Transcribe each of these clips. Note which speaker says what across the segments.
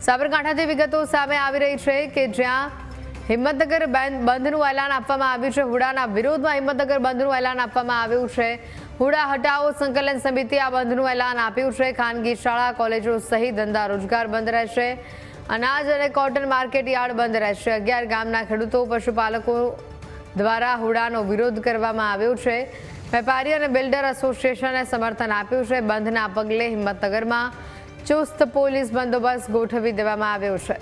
Speaker 1: સાબરકાંઠાથી વિગતો સામે આવી રહી છે કે જ્યાં હિંમતનગર બંધનું એલાન આપવામાં આવ્યું છે। હુડાના વિરોધમાં હિંમતનગર બંધનું એલાન આપવામાં આવ્યું છે। હુડા હટાવો સંકલન સમિતિ આ બંધનું એલાન આપ્યું છે। ખાનગી શાળા કોલેજો સહિત ધંધા રોજગાર બંધ રહેશે। અનાજ અને કોટન માર્કેટ યાર્ડ બંધ રહેશે। 11 ગામના ખેડૂતો પશુપાલકો દ્વારા હુડાનો વિરોધ કરવામાં આવ્યો છે। વેપારી અને બિલ્ડર એસોસિએશને સમર્થન આપ્યું છે। બંધના પગલે હિંમતનગરમાં ચુસ્ત પોલીસ બંદોબસ્ત ગોઠવી દેવામાં આવ્યો છે।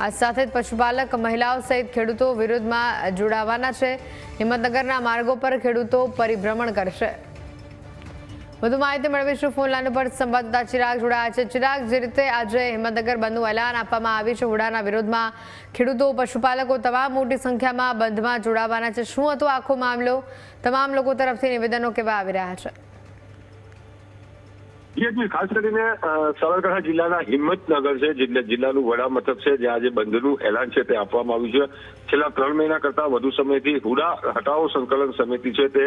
Speaker 1: આ સાથે જ પશુપાલક મહિલાઓ સહિત ખેડૂતો વિરોધમાં જોડાવાના છે। હિંમતનગરના માર્ગો પર ખેડૂતો પરિભ્રમણ કરશે। વધુ માહિતી મેળવીશું ફોન લાઈન પર સંવાદદાતા ચિરાગ જોડાયા છે। ચિરાગ, જે રીતે આજે હિંમતનગર બંધનું એલાન આપવામાં આવ્યું છે, હુડાના વિરોધમાં ખેડૂતો પશુપાલકો તમામ મોટી સંખ્યામાં બંધમાં જોડાવાના છે, શું હતો આખો મામલો? તમામ લોકો તરફથી નિવેદનો કેવા આવી રહ્યા છે?
Speaker 2: ખાસ કરીને સાબરકાંઠા જિલ્લાના હિંમતનગર છે, જિલ્લાનું વડા મથક છે, જ્યાં આજે બંધનું એલાન છે તે આપવામાં આવ્યું છે। છેલ્લા 3 મહિના કરતા વધુ સમયથી હુડા હટાવો સંકલન સમિતિ છે તે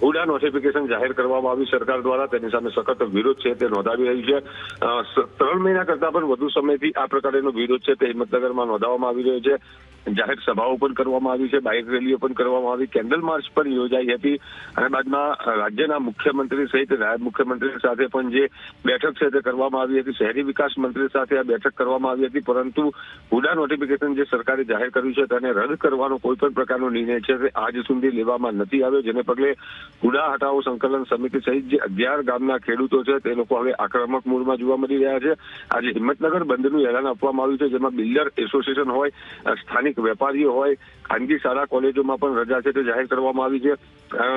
Speaker 2: હુડા નોટિફિકેશન જાહેર કરવામાં આવ્યું સરકાર દ્વારા। તેની સામે સખત વિરોધ છે તે નોંધાવી રહ્યું છે। 3 મહિના કરતા પણ વધુ સમયથી આ પ્રકારનો વિરોધ છે તે હિંમતનગરમાં નોંધાવવામાં આવી રહ્યો છે। જાહેર સભાઓ પણ કરવામાં આવી છે, બાઇક રેલીઓ પણ કરવામાં આવી, કેન્ડલ માર્ચ પણ યોજાઈ હતી અને બાદમાં રાજ્યના મુખ્યમંત્રી સહિત નાયબ મુખ્યમંત્રી સાથે પણ જે બેઠક છે તે કરવામાં આવી હતી। શહેરી વિકાસ મંત્રી સાથે આ બેઠક કરવામાં આવી હતી, પરંતુ હુડા નોટિફિકેશન જે સરકારે જાહેર કર્યું છે તેને રદ કરવાનો કોઈ પણ પ્રકારનો નિર્ણય છે તે આજ સુધી લેવામાં નથી આવ્યો, જેને પગલે હુડા હટાવો સંકલન સમિતિ સહિત જે 11 ગામના ખેડૂતો છે તે લોકો હવે આક્રમક મૂડમાં જોવા મળી રહ્યા છે। આજે હિંમતનગર બંધનું એલાન આપવામાં આવ્યું છે, જેમાં બિલ્ડર એસોસિએશન હોય, સ્થાનિક વેપારીઓ હોય, ખાનગી શાળા કોલેજોમાં પણ રજા છે તે જાહેર કરવામાં આવી છે।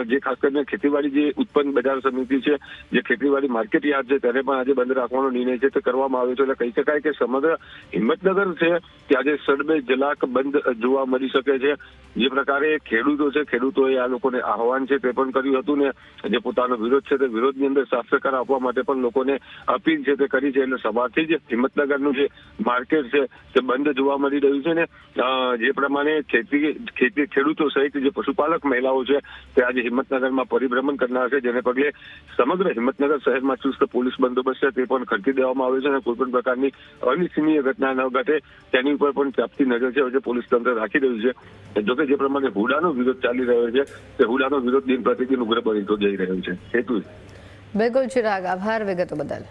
Speaker 2: જે ખાસ કરીને ખેતીવાડી જે ઉત્પન્ન બજાર સમિતિ છે, જે ખેતીવાડી માર્કેટ યાર્ડ છે, તેને પણ આજે બંધ રાખવાનો નિર્ણય છે તે કરવામાં આવ્યો છે। એટલે કહી શકાય કે સમગ્ર હિંમતનગર છે તે આજે સડબે જલાક બંધ જોવા મળી શકે છે। જે પ્રકારે ખેડૂતો છે, ખેડૂતોએ આ લોકોને આહવાન છે તે પણ કર્યું હતું ને જે પોતાનો વિરોધ છે તે વિરોધની અંદર સાફ સહકાર આપવા માટે પણ લોકોને અપીલ છે તે કરી છે। એટલે સવારથી જ હિંમતનગરનું જે માર્કેટ છે તે બંધ જોવા મળી રહ્યું છે ને જે પ્રમાણે ખેડૂતો સહિત જે પશુપાલક મહિલાઓ છે તે આજે હિંમતનગરમાં પરિભ્રમણ કરનાર છે, જેને પગલે સમગ્ર હિંમતનગર શહેરમાં ચુસ્ત પોલીસ બંદોબસ્ત છે તે પણ ખડકી દેવામાં આવ્યો છે અને કોઈ પણ પ્રકારની અનિચ્છનીય ઘટના ન ઘટે તેની ઉપર પણ ચાપતી નજર છે જે પોલીસ તંત્ર રાખી રહ્યું છે। જોકે જે પ્રમાણે હુડાનો વિરોધ ચાલી રહ્યો છે તે હુડાનો વિરોધ દિન પ્રતિદિન ઉગ્ર બનતો જઈ રહ્યો છે। હેતુ
Speaker 1: બિલકુલ ચિરાગ, આભાર વિગતો બદલ।